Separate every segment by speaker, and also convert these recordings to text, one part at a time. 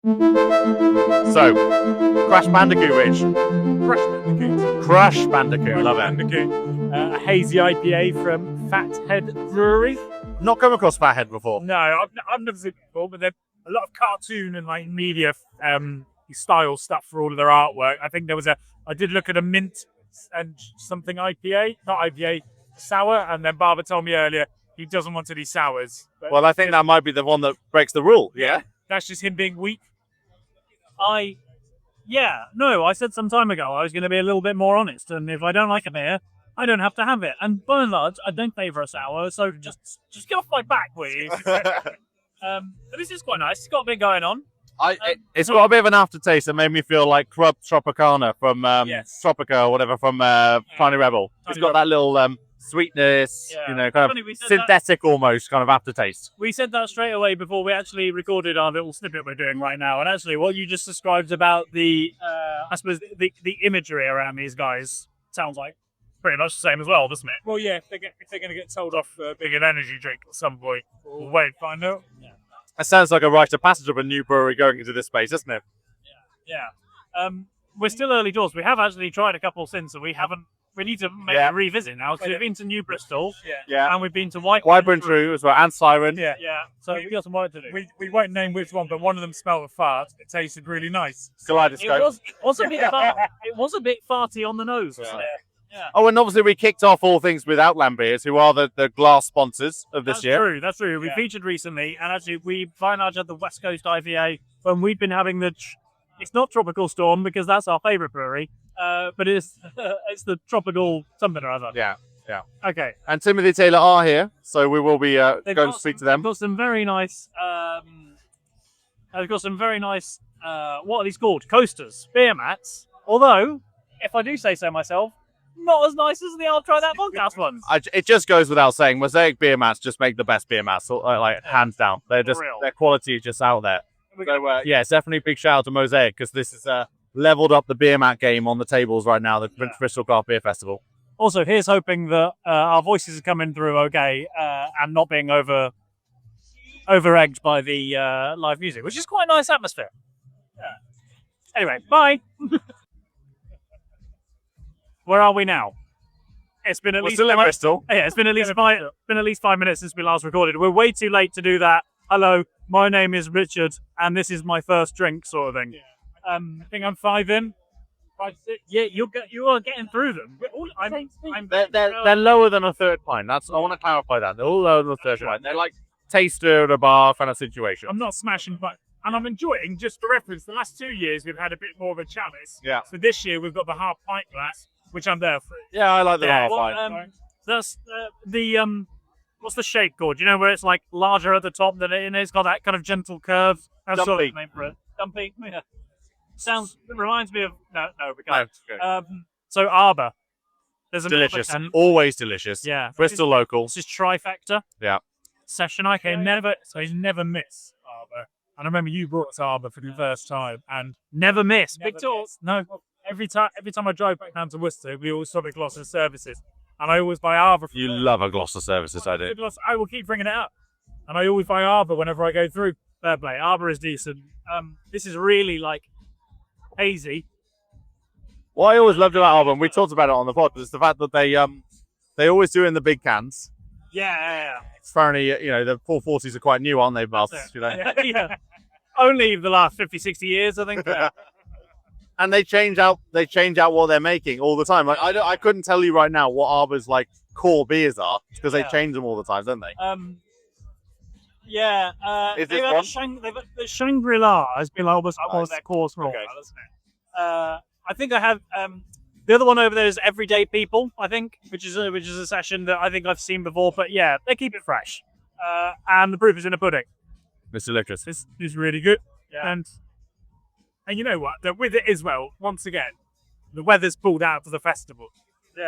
Speaker 1: So, Crash Bandicoot, Rich.
Speaker 2: Crash Bandicoot.
Speaker 1: Crash Bandicoot, love it.
Speaker 2: Bandicoot. A hazy IPA from Fathead Brewery.
Speaker 1: Not come across Fathead before.
Speaker 2: No, I've never seen it before, but there's a lot of cartoon and like media style stuff for all of their artwork. I think I did look at a mint and something IPA, not IPA, sour, and then Barbara told me earlier he doesn't want any sours.
Speaker 1: Well, I think that might be the one that breaks the rule, yeah?
Speaker 2: That's just him being weak.
Speaker 3: I said some time ago I was going to be a little bit more honest, and if I don't like a beer, I don't have to have it. And by and large, I don't favour a sour, so just get off my back, please. But this is quite nice. It's got a bit going on.
Speaker 1: It's got a bit of an aftertaste that made me feel like Club Tropicana from Tropica or whatever from Tiny Rebel. It's got that little sweetness, kind of synthetic almost kind of aftertaste.
Speaker 3: We said that straight away before we actually recorded our little snippet we're doing right now. And actually, what you just described about the, I suppose, the imagery around these guys sounds like pretty much the same as well, doesn't it?
Speaker 2: Well, yeah, if they're going to get told off being an energy drink at some point, we'll wait and find out.
Speaker 1: Yeah. That sounds like a rite of passage of a new brewery going into this space, doesn't it?
Speaker 3: Yeah. We're still early doors. We have actually tried a couple since, and we haven't. We need to maybe revisit now, because we've been to New Bristol, and we've been to
Speaker 1: Wyburn True as well, and Siren.
Speaker 3: Yeah. So we've got some work to do.
Speaker 2: We won't name which one, but one of them smelled of fart. It tasted really nice.
Speaker 1: Kaleidoscope.
Speaker 3: It was a bit farty on the nose, wasn't it? Yeah.
Speaker 1: Oh, and obviously we kicked off all things with Outland Beers, who are the glass sponsors of this year.
Speaker 3: That's true. We featured recently, and actually we finally had the West Coast IPA when we've been having it's not Tropical Storm because that's our favourite brewery, but it's the Tropical something or other.
Speaker 1: Yeah.
Speaker 3: Okay.
Speaker 1: And Timothy Taylor are here, so we will be going to speak to them.
Speaker 3: They've got some very nice. What are these called? Coasters, beer mats. Although, if I do say so myself, not as nice as the I'll Try That podcast ones.
Speaker 1: It just goes without saying, Mosaic beer mats just make the best beer mats, hands down. They're just their quality is just out there. So it's definitely a big shout out to Mosaic, because this is leveled up the beer mat game on the tables right now, the Bristol Craft Beer Festival.
Speaker 3: Also, here's hoping that our voices are coming through okay and not being over-egged by the live music, which is quite a nice atmosphere. Yeah. Anyway, bye. Where are we now? It's been at least
Speaker 1: still in Bristol.
Speaker 3: Yeah, it's been at least 5 minutes since we last recorded. We're way too late to do that. Hello, my name is Richard, and this is my first drink, sort of thing.
Speaker 2: Yeah. I think I'm 5 in. 5, 6.
Speaker 3: Yeah, you are getting through them.
Speaker 1: They're lower than a third pint. I want to clarify that. They're all lower than a third pint. They're like taster at a bar kind of situation.
Speaker 2: I'm not smashing, but I'm enjoying. Just for reference, the last 2 years we've had a bit more of a chalice.
Speaker 1: Yeah.
Speaker 2: So this year we've got the half pint glass, which I'm there for.
Speaker 1: Yeah, I like the half pint.
Speaker 3: That's what's the shape called? You know, where it's like larger at the top than it's got that kind of gentle curve. That's
Speaker 1: Dumpy.
Speaker 3: sort of the name for it. Dumpy. Yeah. Reminds me of no, we can't.
Speaker 1: No,
Speaker 3: so Arbor. There's
Speaker 1: delicious. Always delicious.
Speaker 3: Yeah.
Speaker 1: Bristol local.
Speaker 3: This is Trifecta.
Speaker 1: Yeah.
Speaker 3: Session IPA.
Speaker 2: He's never miss Arbor. And I remember you brought us Arbor for the first time, and
Speaker 3: never miss. Big talk.
Speaker 2: No. Every time I drive back down to Worcester, we always stop at Gloucester Services, and I always buy Arbor.
Speaker 1: You love a Gloucester Services, I do.
Speaker 2: I will keep bringing it up, and I always buy Arbor whenever I go through. Fair play. Arbor is decent.
Speaker 3: This is really like hazy.
Speaker 1: What I always loved about Arbor, and we talked about it on the pod, is the fact that they always do it in the big cans.
Speaker 3: Yeah.
Speaker 1: Apparently, the 440s are quite new, aren't they, Boss?
Speaker 3: Yeah. Only the last 50, 60 years, I think.
Speaker 1: And they change out what they're making all the time. Like I couldn't tell you right now what Arbor's like core beers are, because they change them all the time, don't they?
Speaker 3: Is
Speaker 1: this one?
Speaker 3: The Shangri-La has been almost their course for a while, hasn't it? I think I have the other one over there is Everyday People, I think, which is a session that I think I've seen before, but yeah, they keep it fresh. And the proof is in the pudding.
Speaker 1: Mr. Licorice.
Speaker 2: This is really good.
Speaker 3: Yeah.
Speaker 2: And you know what? With it as well, once again, the weather's pulled out for the festival,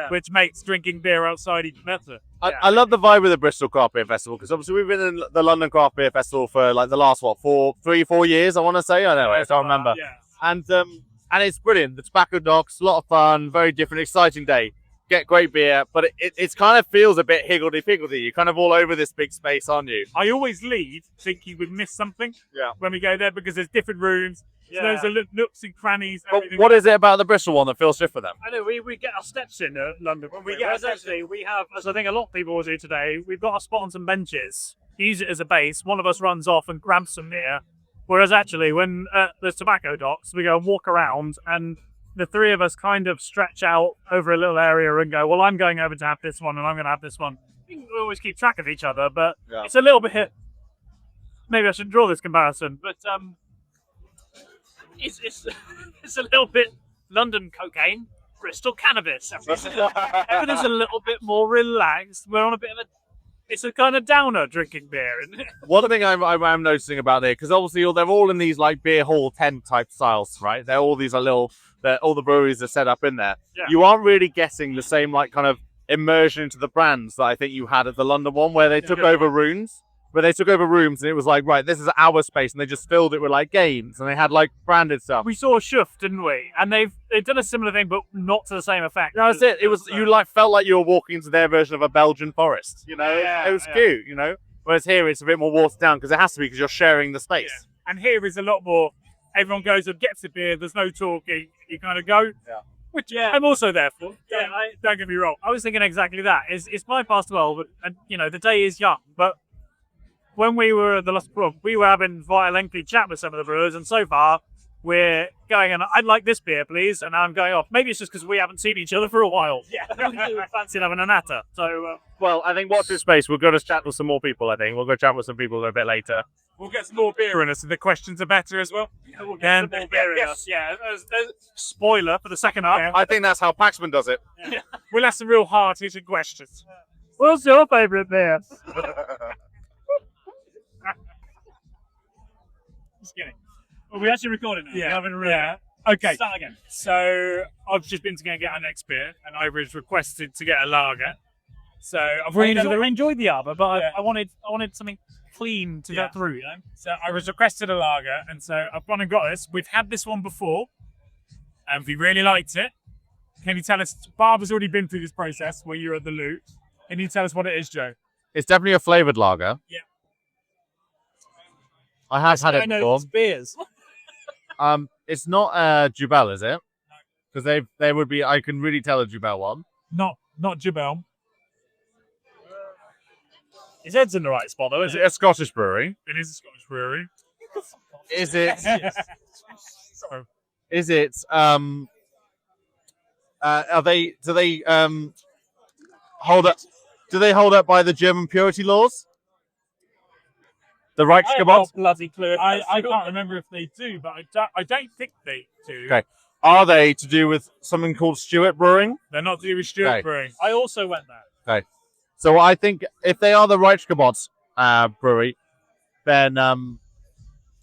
Speaker 2: which makes drinking beer outside even better.
Speaker 1: I love the vibe of the Bristol Craft Beer Festival, because obviously we've been in the London Craft Beer Festival for like the last 4 years, I want to say. I know, I can't remember.
Speaker 2: Yeah.
Speaker 1: And it's brilliant. The tobacco docks, a lot of fun, very different, exciting day. get great beer, but it kind of feels a bit higgledy-piggledy. You're kind of all over this big space, aren't you?
Speaker 2: I always leave thinking we've missed something when we go there because there's different rooms. So there's nooks and crannies.
Speaker 1: But what is it about the Bristol one that feels different then?
Speaker 3: I know we get our steps in London. When we get actually, we have, as I think a lot of people will do today, we've got a spot on some benches. Use it as a base. One of us runs off and grabs some beer. Whereas actually, when there's tobacco docks, we go and walk around, and the three of us kind of stretch out over a little area and go, well, I'm going over to have this one, and I'm going to have this one. We always keep track of each other, but it's a little bit. Maybe I shouldn't draw this comparison, but it's a little bit London cocaine, Bristol cannabis. Everything's a little bit more relaxed. We're on a bit of a. It's a kind of downer drinking beer, isn't it?
Speaker 1: One thing I'm noticing about it, because obviously they're all in these like beer hall tent type styles, right? They're all these all the breweries are set up in there. Yeah. You aren't really getting the same like kind of immersion into the brands that I think you had at the London one, where they took over rooms. Where they took over rooms and it was like, right, this is our space, and they just filled it with like games, and they had like branded stuff.
Speaker 3: We saw Schuff, didn't we? And they've done a similar thing, but not to the same effect.
Speaker 1: No, that's it. It was you like felt like you were walking into their version of a Belgian forest. You know, it was cute. You know, whereas here it's a bit more watered down because it has to be because you're sharing the space.
Speaker 2: Yeah. And here is a lot more. Everyone goes and gets a beer. There's no talking. You kind of go.
Speaker 1: Yeah.
Speaker 2: Which I'm also there for. Don't get me wrong.
Speaker 3: I was thinking exactly that. It's 5:12, but and you know the day is young, but. When we were at the last pub, we were having quite a lengthy chat with some of the brewers, and so far we're going, and I'd like this beer, please, and I'm going off. Maybe it's just because we haven't seen each other for a while. Yeah, we fancy having a natter. So,
Speaker 1: well, I think watch this space. We'll go to chat with some more people. I think we'll go chat with some people a bit later.
Speaker 2: We'll get some more beer in us, and the questions are better as well.
Speaker 3: Yeah, we'll get some more beer in us. Yeah, there's spoiler for the second half.
Speaker 1: I think that's how Paxman does it.
Speaker 2: Yeah. We'll have some real hard-hitting questions.
Speaker 3: What's your favourite beer? Just kidding. Well, we're actually recording now.
Speaker 2: Yeah. Okay.
Speaker 3: Start again.
Speaker 2: So I've just been to go and get our next beer, and I was requested to get a lager. So I've
Speaker 3: really enjoyed the Arbor, but I wanted something clean to go through. You know.
Speaker 2: So I was requested a lager, and so I've gone and got this. We've had this one before, and we really liked it. Can you tell us? Barbara's already been through this process where you're at the loot. Can you tell us what it is, Joe?
Speaker 1: It's definitely a flavoured lager.
Speaker 2: Yeah.
Speaker 1: I have had it before.
Speaker 3: It's beers.
Speaker 1: It's not Jubel, is it? Because they would be. I can really tell a Jubel one.
Speaker 2: Not Jubel.
Speaker 3: His head's in the right spot, though.
Speaker 1: Is it a Scottish brewery?
Speaker 2: It is a Scottish brewery.
Speaker 1: Is it?
Speaker 2: Sorry.
Speaker 1: Is it? Are they? Do they hold up? Do they hold up by the German purity laws? The Reichsgebot?
Speaker 3: Bloody clue.
Speaker 2: I can't remember if they do, but I don't think they do.
Speaker 1: Okay. Are they to do with something called Stewart Brewing?
Speaker 2: They're not to do with Stewart Brewing.
Speaker 3: I also went there.
Speaker 1: Okay. So I think if they are the Reichsgebot brewery, then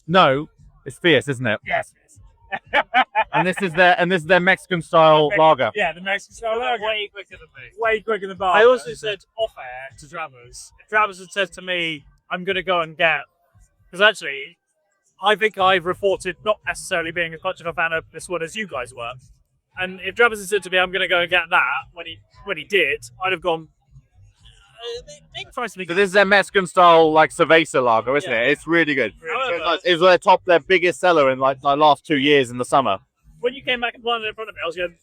Speaker 1: no, it's fierce, isn't it?
Speaker 2: Yes.
Speaker 1: and this is their Mexican style lager.
Speaker 2: Yeah, the Mexican style lager.
Speaker 3: Way quicker than me.
Speaker 2: Way quicker than Bar.
Speaker 3: I also said off air to Travers. If Travers had said to me, I'm going to go and get... Because actually, I think I've reported not necessarily being as much of a fan of this one as you guys were. And if Travers had said to me, I'm going to go and get that, when he did, I'd have gone...
Speaker 1: So this is their Mexican style like cerveza lager, isn't it? It's really good. It was their biggest seller in like the last 2 years in the summer.
Speaker 3: When you came back and planted in front of me, I was going,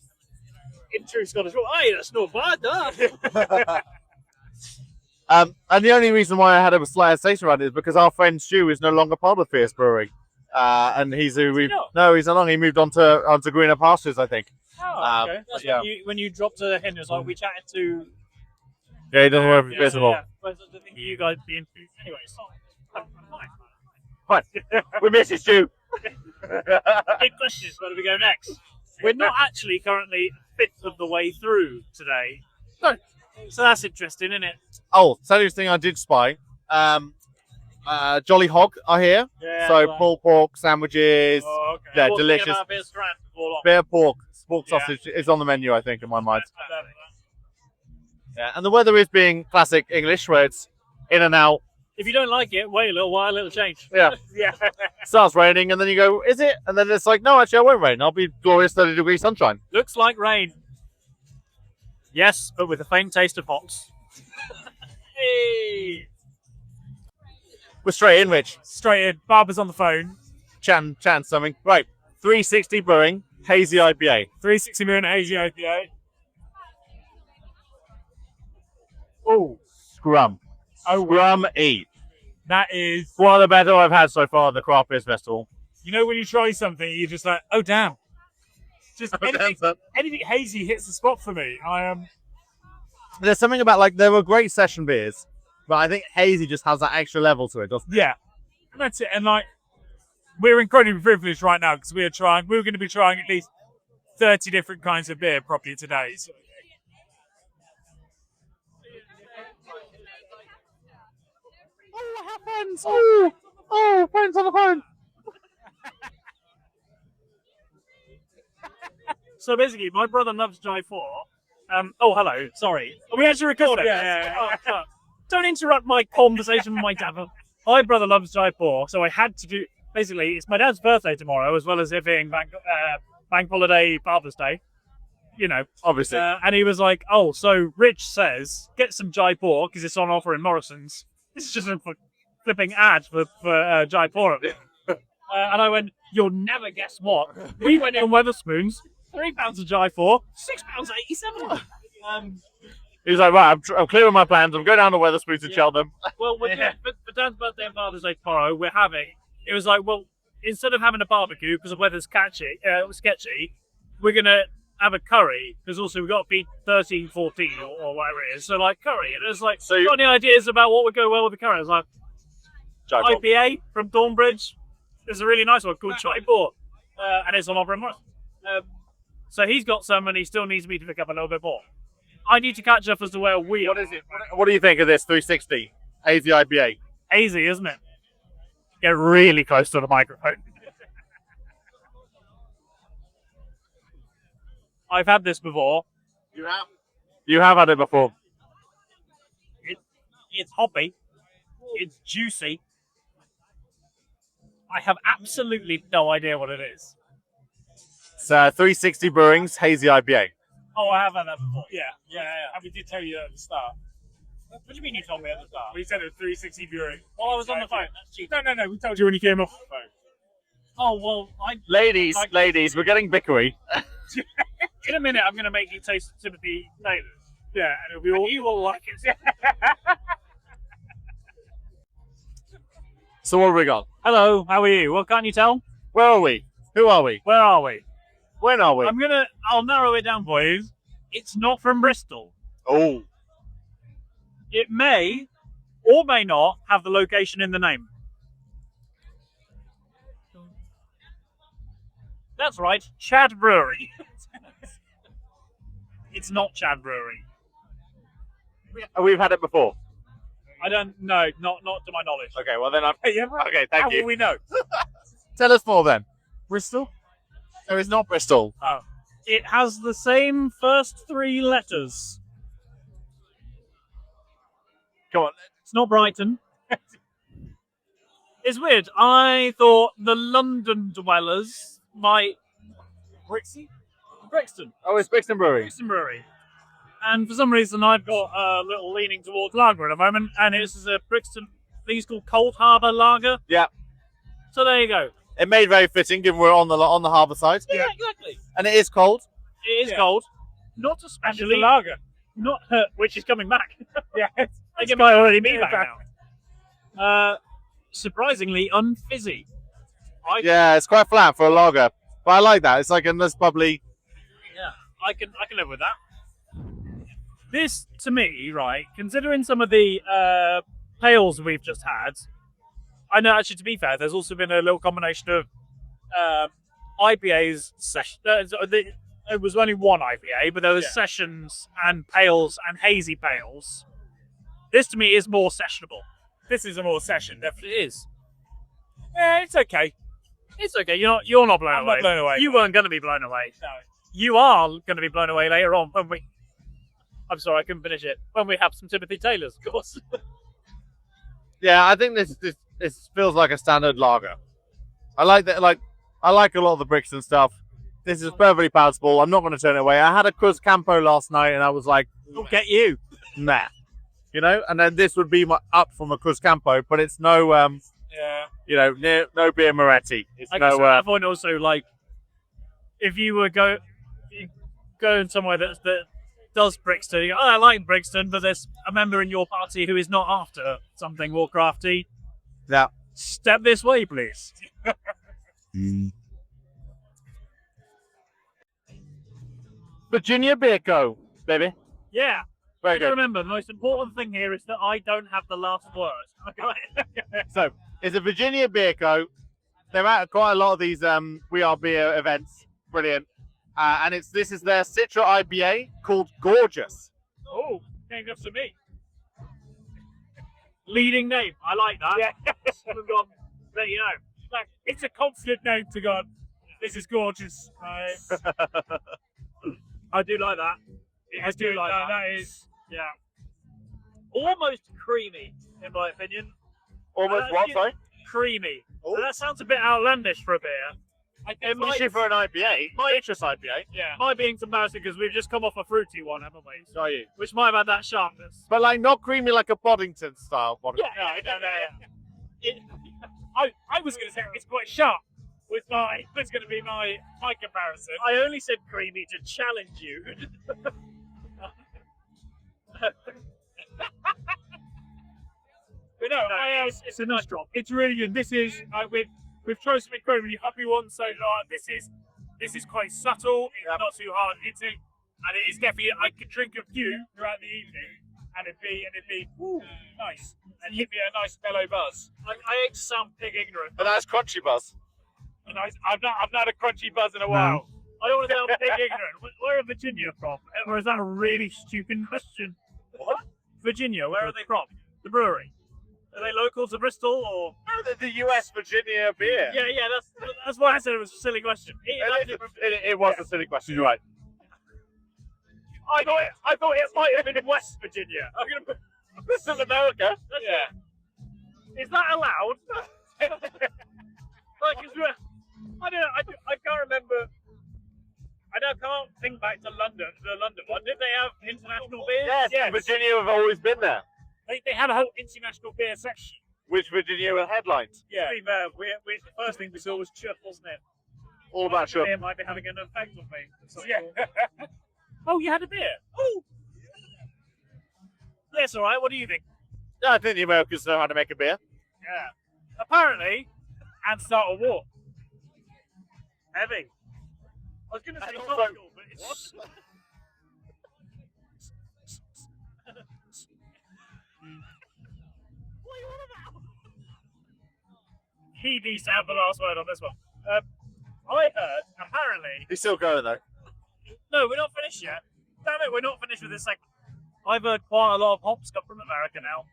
Speaker 3: in true Scottish, hey, that's not bad, that.
Speaker 1: And the only reason why I had a slight hesitation around it is because our friend Stu is no longer part of Fierce Brewing. And he's along. He moved on to greener pastures, I think.
Speaker 3: Oh, okay. That's when you dropped to him, it was like we chatted to.
Speaker 1: Yeah, he doesn't work for Festival.
Speaker 3: Yeah. But the thing you guys being anyway, it's
Speaker 1: fine. We miss you, Stu.
Speaker 3: Big question is where do we go next? We're not actually currently a fifth of the way through today.
Speaker 1: No.
Speaker 3: So that's interesting, isn't it?
Speaker 1: Oh, so thing I did spy. Jolly Hog are here.
Speaker 3: Yeah,
Speaker 1: so pulled pork sandwiches.
Speaker 3: Oh, okay.
Speaker 1: Yeah, delicious. Beer pork sausage is on the menu, I think, in my mind. Yeah, and the weather is being classic English, where it's in and out.
Speaker 3: If you don't like it, wait a little while, it'll change.
Speaker 1: Yeah.
Speaker 3: Yeah.
Speaker 1: Starts raining, and then you go, is it? And then it's like, no, actually, I won't rain. I'll be glorious 30-degree sunshine.
Speaker 3: Looks like rain. Yes, but with a faint taste of hops. Hey!
Speaker 1: We're straight in, Rich.
Speaker 2: Straight in. Barber's on the phone.
Speaker 1: Chan something. Right. 360 Brewing, hazy IPA.
Speaker 2: 360 minute hazy IPA.
Speaker 1: Oh, scrum.
Speaker 2: Oh,
Speaker 1: Scrum eat.
Speaker 2: that is.
Speaker 1: One of the better I've had so far at the Craft Beer Festival.
Speaker 2: You know when you try something, you're just like, oh damn. Just anything hazy hits the spot for me.
Speaker 1: There's something about, like, there were great session beers, but I think hazy just has that extra level to it, doesn't it?
Speaker 2: Yeah. And that's it. And like, we're incredibly privileged right now because we're going to be trying at least 30 different kinds of beer properly today. So.
Speaker 1: Oh, I have friends. Oh, friends on the phone.
Speaker 3: So basically, my brother loves Jai 4. Oh, hello. Sorry. Are we actually recording?
Speaker 2: Yeah.
Speaker 3: Oh, fuck. Don't interrupt my conversation with my dad. My brother loves Jai 4, so I had to do... Basically, it's my dad's birthday tomorrow, as well as it being bank holiday, Father's Day. You know.
Speaker 1: Obviously.
Speaker 3: And he was like, oh, so Rich says, get some Jai 4, because it's on offer in Morrison's. This is just a flipping ad for Jai 4. And I went, you'll never guess what. We went in Weatherspoons, £3 of Jai 4, £6.87.
Speaker 1: He was like, right, I'm clearing my plans. I'm going down to Weatherspoons and Cheltenham.
Speaker 3: Well, we're doing, for Dan's birthday and Father's Day tomorrow, we're having... It was like, well, instead of having a barbecue, because the weather's sketchy, we're going to have a curry, because also we've got to be 13, 14, or whatever it is. So, like, curry. And it was like,
Speaker 1: So
Speaker 3: got any ideas about what would go well with the curry? I was like, IPA from Dornbridge. There's a really nice one called Chai 4. And it's on offer in Morris. So he's got some, and he still needs me to pick up a little bit more. I need to catch up as to where we are.
Speaker 1: What is it? What do you think of this 360 hazy IPA?
Speaker 3: Hazy, isn't it? Get really close to the microphone. I've had this before.
Speaker 1: You have? You have had it before.
Speaker 3: It's hoppy. It's juicy. I have absolutely no idea what it is.
Speaker 1: It's 360 Brewing's hazy IPA.
Speaker 3: Oh, I have had that before.
Speaker 2: Yeah. And we did tell you at the start.
Speaker 3: What do you mean you told me at the start?
Speaker 2: We said it was 360 Brewing.
Speaker 3: While I was on the phone. That's cheap.
Speaker 2: No. We told you when you came off the phone.
Speaker 3: Oh, well,
Speaker 1: Ladies, we're getting bickery.
Speaker 3: in a minute, I'm going to make you taste Timothy Taylor.
Speaker 2: Yeah, and it'll be all...
Speaker 3: You will like it.
Speaker 1: So what have we got?
Speaker 3: Hello, how are you? Well, can't you tell?
Speaker 1: Where are we? Who are we?
Speaker 3: Where are we?
Speaker 1: When are we?
Speaker 3: I'll narrow it down for you. It's not from Bristol.
Speaker 1: Oh.
Speaker 3: It may or may not have the location in the name. That's right, Chad Brewery. It's not Chad Brewery.
Speaker 1: We've had it before.
Speaker 3: I don't know, not to my knowledge.
Speaker 1: Okay, well then Okay, thank you.
Speaker 2: How will we know?
Speaker 1: Tell us more then.
Speaker 2: Bristol?
Speaker 1: No, it's not Bristol.
Speaker 3: Oh. It has the same first 3 letters.
Speaker 1: Come on.
Speaker 3: It's not Brighton. It's weird. I thought the London dwellers might... Brixton.
Speaker 1: Oh, it's Brixton Brewery.
Speaker 3: Brixton Brewery. And for some reason, I've got a little leaning towards lager at the moment, and this is a Brixton, I think it's called Cold Harbour Lager.
Speaker 1: Yeah.
Speaker 3: So there you go.
Speaker 1: It made very fitting, given we're on the harbour side.
Speaker 3: Yeah, exactly.
Speaker 1: And it is cold.
Speaker 3: It is cold. Not especially
Speaker 2: lager.
Speaker 3: Not which is coming back.
Speaker 2: Yeah.
Speaker 3: I get my already me back now. Surprisingly unfizzy.
Speaker 1: Yeah, it's quite flat for a lager, but I like that. It's like a nice bubbly.
Speaker 3: Yeah, I can live with that. This, to me, right, considering some of the pails we've just had, I know, actually, to be fair, there's also been a little combination of IPAs, it was only one IPA, but there was sessions and pails and hazy pails. This, to me, is more sessionable.
Speaker 2: This is a more session, definitely.
Speaker 3: It is.
Speaker 2: Yeah, it's okay.
Speaker 3: It's okay. You're not blown
Speaker 2: I'm
Speaker 3: away.
Speaker 2: not blown away.
Speaker 3: You weren't going to be blown away.
Speaker 2: No.
Speaker 3: You are going to be blown away later on when we... I'm sorry, I couldn't finish it. When we have some Timothy Taylors, of course.
Speaker 1: Yeah, I think this feels like a standard lager. I like that. I like a lot of the Brixton stuff. this is perfectly palatable. I'm not going to turn it away. I had a Cruz Campo last night, and I was like,
Speaker 3: I'll get you.
Speaker 1: nah, you know. And then this would be my up from a Cruz Campo, but it's no, you know, no beer Moretti. It's
Speaker 3: I guess
Speaker 1: no.
Speaker 3: at that point also, like, if you were going somewhere that does Brixton, you go, oh, I like Brixton, but there's a member in your party who is not after something more crafty.
Speaker 1: Yeah.
Speaker 3: Step this way, please.
Speaker 1: Virginia Beer Co, baby.
Speaker 3: Yeah.
Speaker 1: Very good.
Speaker 3: Remember, the most important thing here is that I don't have the last word.
Speaker 1: So, it's a Virginia Beer Co. They're at quite a lot of these We Are Beer events. Brilliant. And this is their Citra IPA called Gorgeous.
Speaker 3: Oh, named after me. Leading name. I like that.
Speaker 2: Yeah.
Speaker 3: We've gone, let you know.
Speaker 2: Like, it's a confident name to go, this is gorgeous.
Speaker 3: I do like that. I do like that.
Speaker 2: That is,
Speaker 3: yeah. Almost creamy, in my opinion.
Speaker 1: Almost what, sorry?
Speaker 3: Creamy.
Speaker 1: Oh.
Speaker 3: That sounds a bit outlandish for a beer.
Speaker 1: Especially for an IPA, citrus IPA.
Speaker 3: Yeah. Might be embarrassing because we've just come off a fruity one, haven't we?
Speaker 1: Are you?
Speaker 3: Which might have had that sharpness.
Speaker 1: But like not creamy like a Boddington style Boddington.
Speaker 2: I was going to say it's quite sharp. That's going to be my comparison.
Speaker 3: I only said creamy to challenge you.
Speaker 2: But no,
Speaker 3: it's a nice drop.
Speaker 2: It's really good. This is we've tried some incredibly happy ones so far. This is quite subtle. It's not too hard hitting, and it is definitely I could drink a few throughout the evening, and it'd be nice and give me a nice mellow buzz.
Speaker 3: I hate to sound pig ignorant.
Speaker 1: A nice crunchy buzz.
Speaker 2: And I've not had a crunchy buzz in a while.
Speaker 3: I don't want to sound pig ignorant. Where are Virginia from? Or is that a really stupid question?
Speaker 1: What?
Speaker 3: Virginia, where are they from? The brewery. Are they local to Bristol or?
Speaker 1: No, the US Virginia beer.
Speaker 3: Yeah, that's why I said it was a silly question.
Speaker 1: It was a silly question, you're right.
Speaker 3: I thought it might have been West Virginia. I'm gonna put
Speaker 1: This is America.
Speaker 3: Yeah. Is that allowed? Like, I don't know. I can't remember. I can't think back to London, the London one. Did they have international beers?
Speaker 1: Yes. Virginia have always been there.
Speaker 2: They had a whole international beer section.
Speaker 1: Which Virginia were headlines.
Speaker 2: Yeah.
Speaker 3: To be fair, the first thing we saw was Chuff, wasn't it?
Speaker 1: All about Chuff.
Speaker 3: Beer might be having an effect on me.
Speaker 2: Yeah. Oh, you had a beer? Oh.
Speaker 3: That's all right. What do you think?
Speaker 1: Yeah, I think the Americans know how to make a beer.
Speaker 3: Yeah. Apparently,
Speaker 2: And start a war.
Speaker 3: heavy. I was going to say
Speaker 1: And
Speaker 3: cocktail,
Speaker 1: also-
Speaker 3: but it's... What are you on about? He needs to have the last word on this one. I heard, apparently...
Speaker 1: He's still going though.
Speaker 3: No, we're not finished yet. Damn it, we're not finished with this segment. I've heard quite a lot of hops come from America now.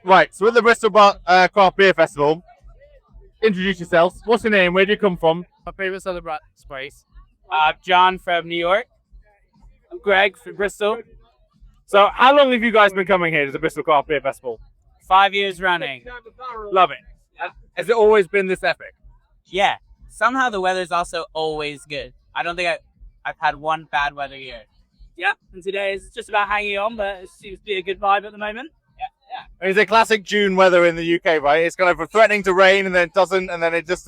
Speaker 1: Right, so with the Bristol Craft Beer Festival, introduce yourselves. What's your name? Where do you come from?
Speaker 4: My previous other space. John from New York. I'm Greg from Bristol.
Speaker 1: So, how long have you guys been coming here to the Bristol Craft Beer Festival?
Speaker 4: 5 years running.
Speaker 1: Love it. Has it always been this epic?
Speaker 4: Yeah. Somehow the weather's also always good. I don't think I've had one bad weather year. Yeah, and today is just about hanging on, but it seems to be a good vibe at the moment. Yeah.
Speaker 1: It's a classic June weather in the UK, right? It's kind of threatening to rain and then it doesn't, and then it just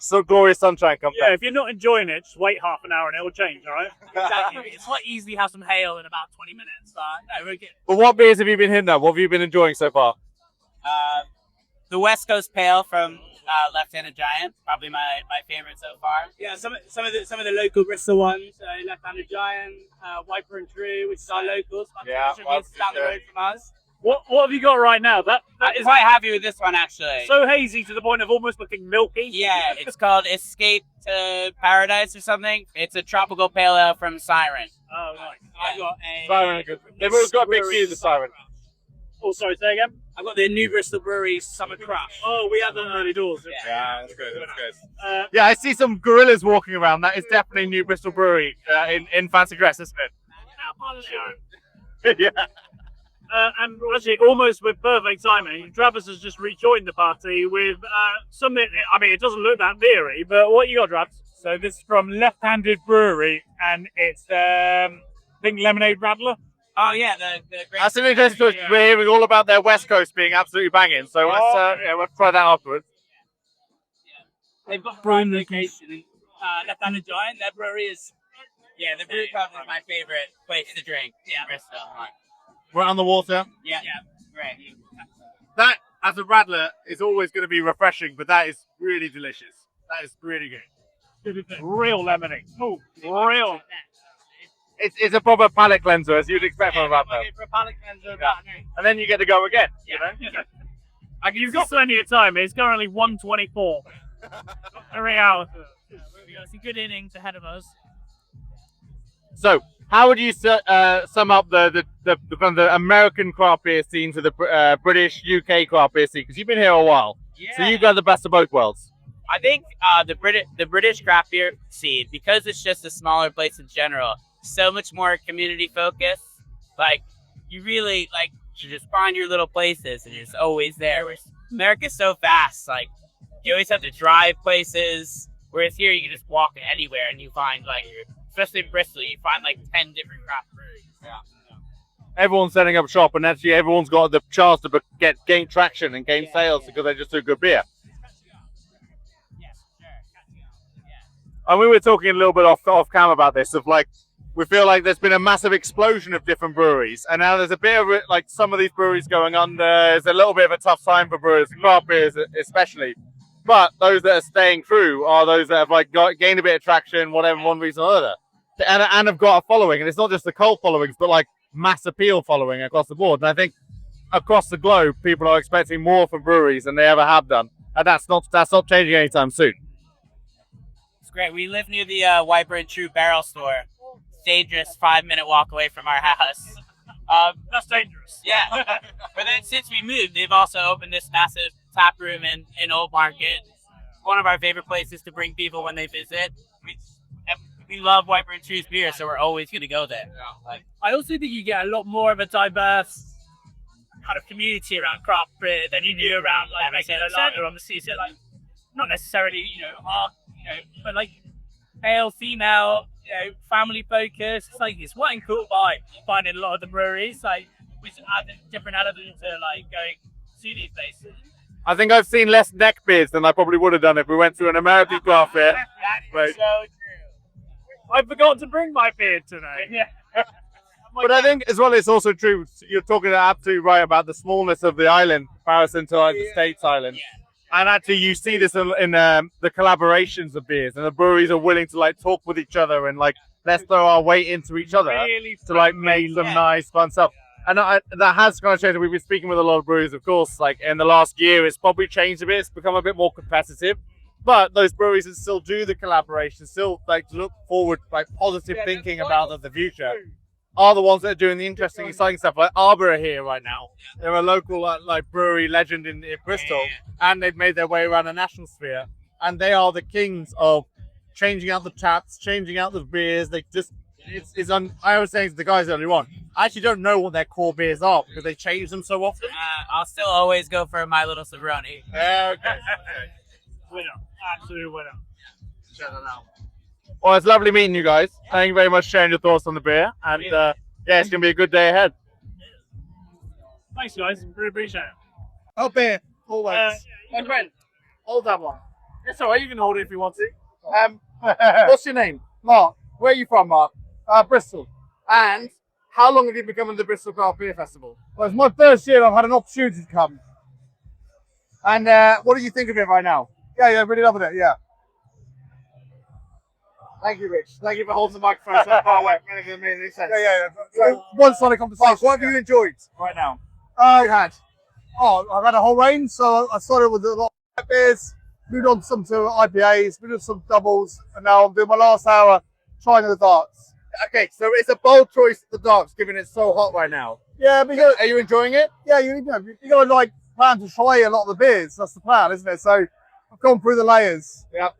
Speaker 1: so glorious sunshine comes
Speaker 3: Yeah,
Speaker 1: out.
Speaker 3: if you're not enjoying it, just wait half an hour and it'll change, alright?
Speaker 4: Exactly. It's quite easy to have some hail in about 20 minutes, but no, we're good.
Speaker 1: But what beers have you been hitting up? What have you been enjoying so far?
Speaker 4: The West Coast Pale from Left-Handed Giant, probably my favorite so far. Yeah, some of the local Bristol ones, Left-Handed Giant, Wiper and True, which is our locals.
Speaker 1: Yeah,
Speaker 4: It's down the road from us.
Speaker 3: What have you got right now? That
Speaker 4: I'm
Speaker 3: is
Speaker 4: quite happy with this one actually.
Speaker 3: so hazy to the point of almost looking milky.
Speaker 4: Yeah, it's called Escape to Paradise or something. It's a tropical pale ale from Siren.
Speaker 3: Oh, nice.
Speaker 4: I've got a
Speaker 1: Siren are good. They've always got a big few of the Siren.
Speaker 3: Oh, sorry, say again?
Speaker 4: I've got the New Bristol Brewery Summer Crush.
Speaker 3: Oh, we had that early doors.
Speaker 1: Yeah, that's good. That's good.
Speaker 3: Uh,
Speaker 1: Yeah, I see some gorillas walking around. That is definitely New Bristol Brewery in fancy dress, isn't it? Yeah.
Speaker 3: And actually, almost with perfect timing, Travis has just rejoined the party with something. I mean, it doesn't look that beery, but what you got, Travis?
Speaker 2: So this is from Left-Handed Brewery, and it's I think Lemonade Radler.
Speaker 4: Oh yeah, the great.
Speaker 1: That's an interesting choice. We're hearing all about their West Coast being absolutely banging, so let's try that afterwards.
Speaker 4: They've got prime location in Left-Handed Giant. That brewery is, the Brew Co is my favorite place to drink in Bristol.
Speaker 1: Right on the water.
Speaker 4: Yeah, great.
Speaker 1: That, as a radler, is always going to be refreshing, but that is really delicious. That is really good.
Speaker 2: Real lemonade. Oh, real.
Speaker 1: It's a proper palate cleanser, as you'd expect from a radler.
Speaker 4: For a palate cleanser,
Speaker 1: And then you get to go again. You know?
Speaker 3: You've got plenty of time. It's currently 1:24. Every hour. We've got some good innings ahead of us.
Speaker 1: So, how would you sum up the American craft beer scene to the British UK craft beer scene? Because you've been here a while, so you got the best of both worlds.
Speaker 4: I think the British craft beer scene, because it's just a smaller place in general, so much more community focused. Like, you really to just find your little places and you're just always there. Whereas America's so fast, like you always have to drive places. Whereas here you can just walk anywhere and you find especially in Bristol, you find 10 different craft breweries. Yeah.
Speaker 1: Everyone's setting up shop, and actually everyone's got the chance to gain traction and gain sales because they just do good beer. And we were talking a little bit off cam about this, we feel like there's been a massive explosion of different breweries, and now there's a bit of some of these breweries going under. It's a little bit of a tough time for brewers, craft beers especially. But those that are staying true are those that have gained a bit of traction, whatever, one reason or other, and have got a following. And it's not just the cult followings, but mass appeal following across the board. And I think across the globe, people are expecting more from breweries than they ever have done, and that's not changing anytime soon.
Speaker 4: It's great. We live near the Wiper and True Barrel store. Dangerous 5-minute walk away from our house.
Speaker 3: That's dangerous.
Speaker 4: Yeah. But then since we moved, they've also opened this massive tap room in Old Market. One of our favorite places to bring people when they visit. We love Wiper and True's beer, so we're always going to go there.
Speaker 3: I also think you get a lot more of a diverse kind of community around craft beer than you do around on the sea. So not necessarily but male, female, family focused. It's what and cool vibe you find in a lot of the breweries, which add different elements to going to these places.
Speaker 1: I think I've seen less neck beers than I probably would have done if we went to an American craft fair.
Speaker 4: That is so true.
Speaker 3: I forgot to bring my beer today.
Speaker 4: Yeah.
Speaker 1: But I think as well, it's also true. You're talking absolutely right about the smallness of the island in comparison to the States island.
Speaker 4: Yeah.
Speaker 1: And actually, you see this in the collaborations of beers, and the breweries are willing to talk with each other and let's throw our weight into each other to make some nice fun stuff. And that has kind of changed. We've been speaking with a lot of breweries, of course. In the last year, it's probably changed a bit. It's become a bit more competitive. But those breweries that still do the collaboration, still look forward, positive thinking about the future, are the ones that are doing the interesting, exciting stuff. Arbor are here right now. They're a local brewery legend in Bristol, and they've made their way around the national sphere. And they are the kings of changing out the taps, changing out the beers. They just, I was saying to the guys earlier on, I actually don't know what their core beers are because they change them so often.
Speaker 4: I'll still always go for my little Sobroni.
Speaker 1: Okay.
Speaker 3: Winner, absolute winner.
Speaker 1: Check that out. Well, it's lovely meeting you guys. Thank you very much for sharing your thoughts on the beer. And it's going to be a good day ahead.
Speaker 3: Thanks, guys. Really appreciate it.
Speaker 1: Oh, beer. Always.
Speaker 3: My friend.
Speaker 1: Hold that one.
Speaker 3: It's all right. You can hold it if you want to.
Speaker 1: What's your name? Mark. Where are you from, Mark? Bristol. And how long have you been coming to the Bristol Craft Beer Festival?
Speaker 5: Well, it's my first year. I've had an opportunity to come.
Speaker 1: And what do you think of it right now?
Speaker 5: Yeah, really loving it. Yeah.
Speaker 1: Thank you, Rich. Thank you for holding the microphone so far away.
Speaker 5: Yeah. One-sided conversation.
Speaker 1: What have you enjoyed right now?
Speaker 5: I've had a whole range. So I started with a lot of beers, moved on some to IPAs, moved on some doubles, and now I'm doing my last hour trying the darts.
Speaker 1: Okay, so it's a bold choice, the darts, given it's so hot right now.
Speaker 5: Yeah, because
Speaker 1: are you enjoying it?
Speaker 5: Yeah, you got to plan to try a lot of the beers. That's the plan, isn't it? So I've gone through the layers.
Speaker 1: Yeah.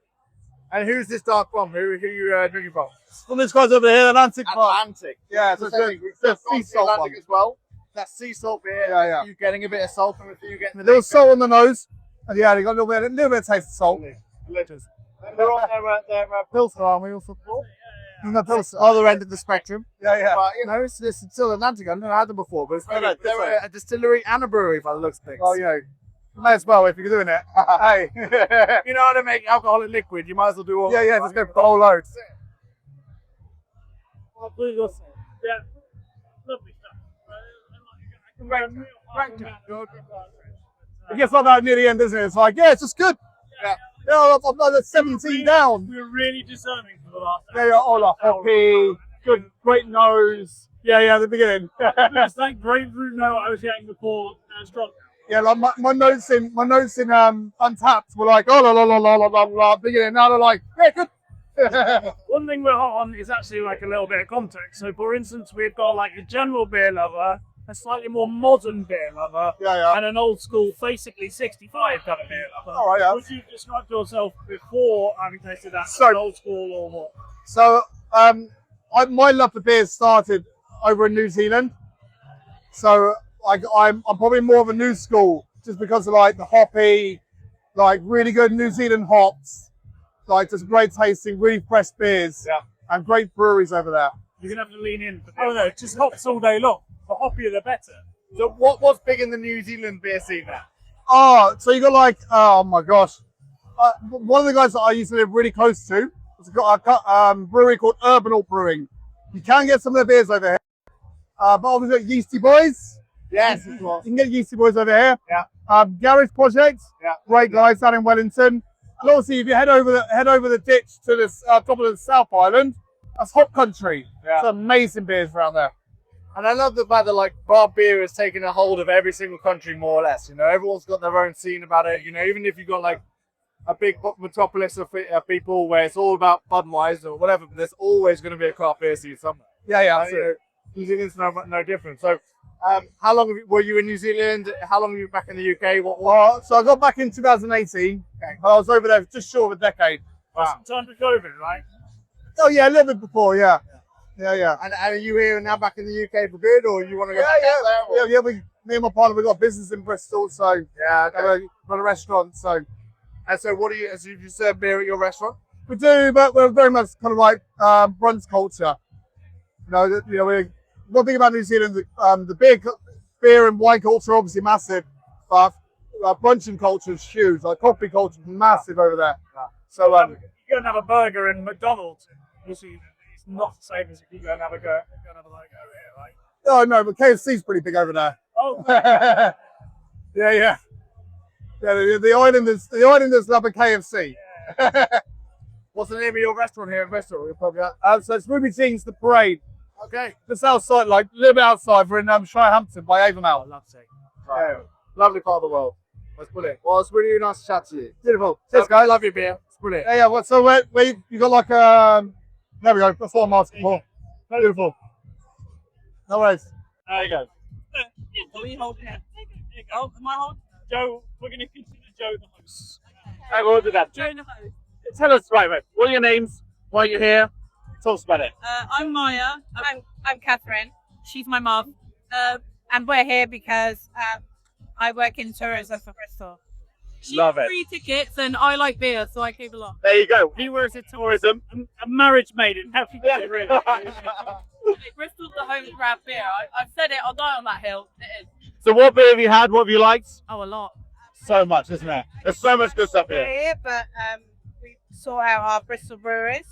Speaker 1: And who's this dark from? Who you drinking from?
Speaker 5: Well, this guy's over here, Atlantic.
Speaker 1: Atlantic.
Speaker 5: Yeah, so it's a sea salt one
Speaker 1: as well.
Speaker 6: that sea salt beer.
Speaker 5: Yeah.
Speaker 6: You getting a bit of salt from it? You getting
Speaker 5: A little salt on the nose. And yeah, they got a little bit of taste of salt.
Speaker 6: They're on their Pilsner, aren't we? Also,
Speaker 5: No, Pilsner.
Speaker 6: other end of the spectrum.
Speaker 5: Yeah.
Speaker 6: But you know, it's still Atlantic. I've never had them before, but they're a distillery and a brewery by the looks of things.
Speaker 5: Oh, yeah. May as well if you're doing it. Hey.
Speaker 6: You know how to make alcoholic liquid? You might as well do all.
Speaker 5: Yeah, just go for the whole load.
Speaker 3: Yeah, lovely stuff.
Speaker 5: It gets like that near the end, isn't it? It's like, yeah, it's just good. Yeah, I'm like 17 down.
Speaker 3: We were really discerning for the last.
Speaker 5: Yeah, all like hoppy, good, great nose. Yeah, the beginning.
Speaker 3: It's like grapefruit note I was getting before strong.
Speaker 5: Yeah, like my notes in Untapped were like, oh la beginning. Now they're like, yeah, good.
Speaker 3: One thing we're hot on is actually like a little bit of context. So, for instance, we've got like a general beer lover, a slightly more modern beer lover, and an old school, basically 65 kind of beer lover.
Speaker 5: All right, yeah.
Speaker 3: Would you describe yourself before having tasted that?
Speaker 5: So-
Speaker 3: an old school or what?
Speaker 5: So, my love for beer started over in New Zealand. So, I'm probably more of a new school just because of like the hoppy, like really good New Zealand hops, like just great tasting, really fresh beers, and great breweries over there.
Speaker 3: You're gonna have to lean in. Oh no, just hops all day long. The hoppier the better.
Speaker 6: So what's big in the New Zealand beer scene now?
Speaker 5: Oh, so you got like, oh my gosh, one of the guys that I used to live really close to has got a brewery called Urbanal Brewing. You can get some of their beers over here, but obviously Yeasty Boys.
Speaker 6: Yes,
Speaker 5: You can get Yeasty Boys over here.
Speaker 6: Yeah.
Speaker 5: Garage Project.
Speaker 6: Yeah.
Speaker 5: Great guys down in Wellington. And obviously, if you head over the ditch to this top of the South Island, that's Hop Country.
Speaker 6: Yeah.
Speaker 5: It's amazing beers around there.
Speaker 6: And I love the fact that like bar beer is taking a hold of every single country more or less. You know, everyone's got their own scene about it. You know, even if you've got like a big metropolis of people where it's all about Budweiser or whatever, but there's always going to be a craft beer scene somewhere.
Speaker 5: Yeah,
Speaker 6: You know, New Zealand's no different. So, how long were you in New Zealand? How long were you back in the UK?
Speaker 5: Well, so I got back in 2018. Okay. I was over there just short of a decade.
Speaker 6: Wow.
Speaker 3: Time to COVID, right?
Speaker 5: Oh yeah, a little bit before, yeah.
Speaker 6: And are you here now back in the UK for good, or you want to go back out there?
Speaker 5: Yeah. Me and my partner, we got business in Bristol, so
Speaker 6: Okay.
Speaker 5: run a restaurant. So
Speaker 6: And so, what do you? So you serve beer at your restaurant?
Speaker 5: we do, but we're very much kind of like brunch culture. One thing about New Zealand, the beer and wine culture are obviously massive, but brunching culture is huge. Like coffee culture is massive over there. So
Speaker 3: You go and have a burger in McDonald's. You see, it's not the same as if you go and have a go. Go and have a like over here, right?
Speaker 5: oh no, but KFC's pretty big over there.
Speaker 3: Oh,
Speaker 5: Yeah. The islanders love a KFC.
Speaker 6: What's the name of your restaurant here in Bristol? You're probably at.
Speaker 5: So it's Ruby Jean's The Parade.
Speaker 6: Okay.
Speaker 5: Just outside, like a little bit outside. We're in Shirehampton by Avonmouth.
Speaker 3: love to.
Speaker 6: Yeah. Lovely part of the world. That's brilliant. Well, it's really nice to chat to you.
Speaker 5: Beautiful. Cheers, guys.
Speaker 6: Love your beer. It's brilliant.
Speaker 5: Yeah. So where you got like there we go. That's what I'm asking for. Beautiful. No worries.
Speaker 3: There you go. Will you hold it? Oh, am I holding? Joe, we're going to consider Joe the host.
Speaker 1: I will do that.
Speaker 3: Joe the host.
Speaker 1: Tell us, right, what are your names? Why are you here? Tell us about it.
Speaker 7: I'm Maya. I'm Catherine. She's my mum. And we're here because I work in tourism for Bristol.
Speaker 1: Love it.
Speaker 7: Free tickets, and I like beer, so I came along.
Speaker 1: There you go. He works in tourism.
Speaker 3: A marriage maiden. Happy to really.
Speaker 7: Bristol's the home of craft beer. I've said it. I'll die on that hill. It is.
Speaker 1: So what beer have you had? What have you liked?
Speaker 7: Oh, a lot.
Speaker 1: So much, isn't there? There's so much good stuff
Speaker 7: We're
Speaker 1: here.
Speaker 7: here, but we saw out our Bristol breweries.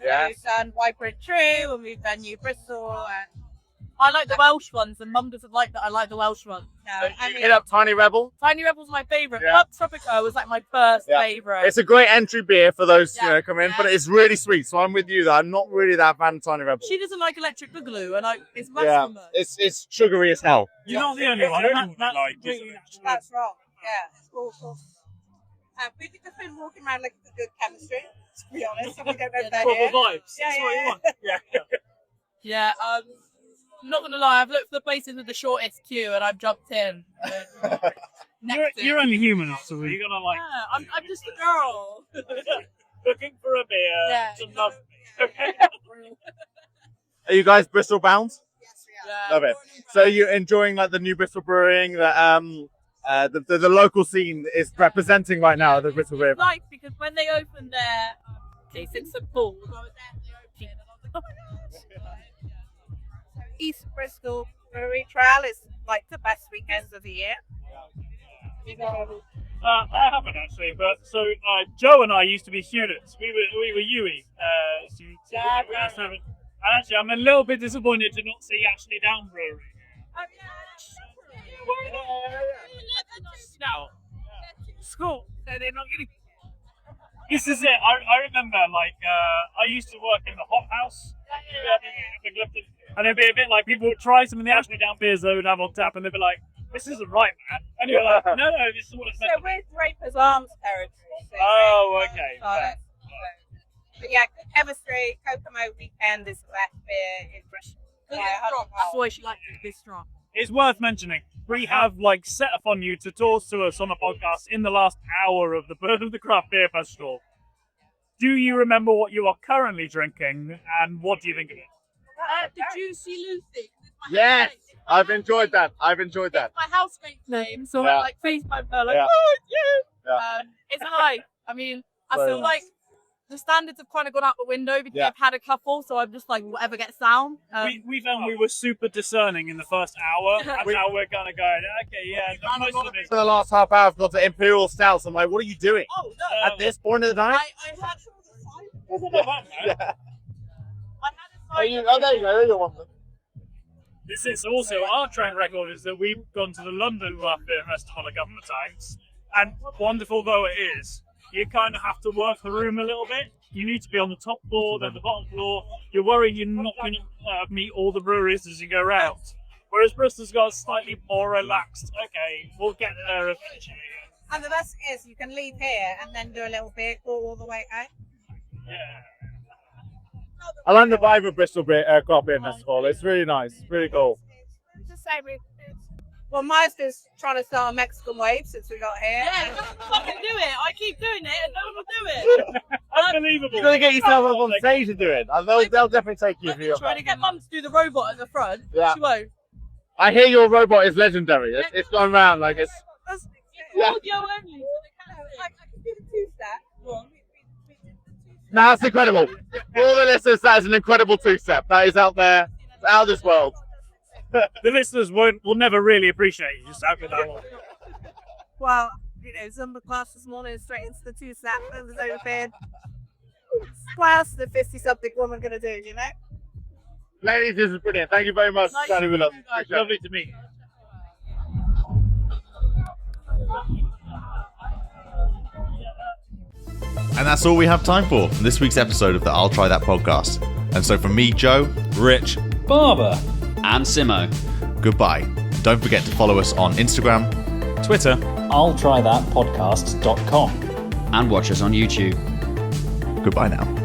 Speaker 1: Yes.
Speaker 7: We've done Wiper and True, and we've done New Bristol. And I like the Welsh ones, and Mum doesn't like that. I like the Welsh ones.
Speaker 1: You hit up Tiny Rebel.
Speaker 7: Tiny Rebel's my favourite.
Speaker 1: Yeah.
Speaker 7: Pub Tropico was like my first
Speaker 1: Yeah.
Speaker 7: favourite.
Speaker 1: It's a great entry beer for those come in,
Speaker 7: Yeah.
Speaker 1: but it's really sweet. So I'm with you that I'm not really that fan of Tiny Rebel.
Speaker 7: She doesn't like Electric Boogaloo, and it's blasphemous.
Speaker 1: It's sugary as hell.
Speaker 3: You're not the only one. That's completely natural.
Speaker 7: That's wrong. Yeah, it's awful. We've just been walking around looking for good chemistry, to be honest, and we don't know if they're here.
Speaker 3: Proper vibes.
Speaker 7: Yeah,
Speaker 3: That's what you want.
Speaker 7: Yeah, I'm not gonna lie, I've looked for the places with the shortest queue, and I've jumped in.
Speaker 3: You're only human, so you're gonna like.
Speaker 7: Yeah, I'm just a girl.
Speaker 3: Looking for a beer.
Speaker 7: Yeah.
Speaker 3: To love.
Speaker 1: Are you guys Bristol bound?
Speaker 7: Yes, we
Speaker 1: Love it. So you're enjoying like the new Bristol brewing that the local scene is representing right now, the Bristol Brewery.
Speaker 7: Like, because when they opened their place in St Paul, I was there, East Bristol Brewery Trail is like the best weekends of the year.
Speaker 3: I haven't actually, but so Joe and I used to be students. We were UE students. And actually, I'm a little bit disappointed to not see Ashley Down Brewery. No. School. So they're not getting. This is it. I remember, like, I used to work in the hop house. And it'd be a bit like people would try some of the Ashley Down beers they would have on tap, and they'd be like, "This isn't right, man." And you're like, "No, this is what it's meant to be."
Speaker 7: So we're Draper's Arms territory.
Speaker 3: Oh, okay.
Speaker 7: But yeah, chemistry, Kokomo weekend is the best beer in Bristol.
Speaker 8: That's why she likes it to be strong.
Speaker 3: It's worth mentioning, we have like set upon you to talk to us on a podcast in the last hour of the Craft Beer Festival. Do you remember what you are currently drinking, and what do you think of it?
Speaker 8: The Juicy Lucy.
Speaker 1: Yes, I've enjoyed that.
Speaker 8: It's my housemate's name, so
Speaker 1: Yeah.
Speaker 8: I like FaceTime her, like,
Speaker 1: Yeah.
Speaker 8: oh, yeah.
Speaker 1: Yeah.
Speaker 8: It's high. I mean, I feel like the standards have kind of gone out the window because
Speaker 1: Yeah.
Speaker 8: I've had a couple, so I'm just like, whatever gets down.
Speaker 3: We found we were super discerning in the first hour, and now we're kind of going, okay, yeah. Most of it.
Speaker 1: For the last half hour, I've got to Imperial Stouts. I'm like, what are you doing
Speaker 8: Oh, no.
Speaker 1: at this point in the night?
Speaker 8: I had
Speaker 1: Yeah.
Speaker 8: I had a
Speaker 1: Oh, there you go. There's one.
Speaker 3: This is also our track record is that we've gone to the London Craft Beer Festival a couple of times, and wonderful though it is, you kind of have to work the room a little bit. You need to be on the top floor, then the bottom floor. You're worried you're not going to meet all the breweries as you go around. Whereas Bristol's got slightly more relaxed. Okay, we'll get there eventually.
Speaker 7: And the best is you can leave here and then do a little beer crawl all the way out.
Speaker 3: Yeah.
Speaker 1: I like the vibe of Bristol Craft Beer Festival. It's really nice. Really cool.
Speaker 7: It's the same. Well, Meister's trying to start a Mexican wave since we got here.
Speaker 8: Yeah, fucking do it. I keep doing it and no one will do it.
Speaker 3: Unbelievable.
Speaker 1: You've got to get yourself up on stage to do it. They'll definitely take you
Speaker 8: I've
Speaker 1: if you're
Speaker 8: been trying to get Mum to do the robot at the front.
Speaker 1: Yeah.
Speaker 8: She won't.
Speaker 1: I hear your robot is legendary. It's gone round like it's. Yeah.
Speaker 8: Audio only.
Speaker 7: I can do the two-step.
Speaker 1: No, that's incredible. For all the listeners, that is an incredible two-step. That is out there. It's out of this world.
Speaker 3: The listeners will never really appreciate you just out with that one.
Speaker 7: Well, you know, Zumba class this morning, straight into the two-step, and there's overfed. What else is the 50-something woman going to do, you know?
Speaker 1: Ladies, this is brilliant. Thank you very much for standing with us.
Speaker 3: Lovely to meet you.
Speaker 9: And that's all we have time for this week's episode of the I'll Try That podcast. And so from me, Joe, Rich,
Speaker 10: Barber, and Simo.
Speaker 9: goodbye. Don't forget to follow us on Instagram,
Speaker 10: Twitter, I'll try that podcast.com. And watch us on YouTube.
Speaker 9: Goodbye now.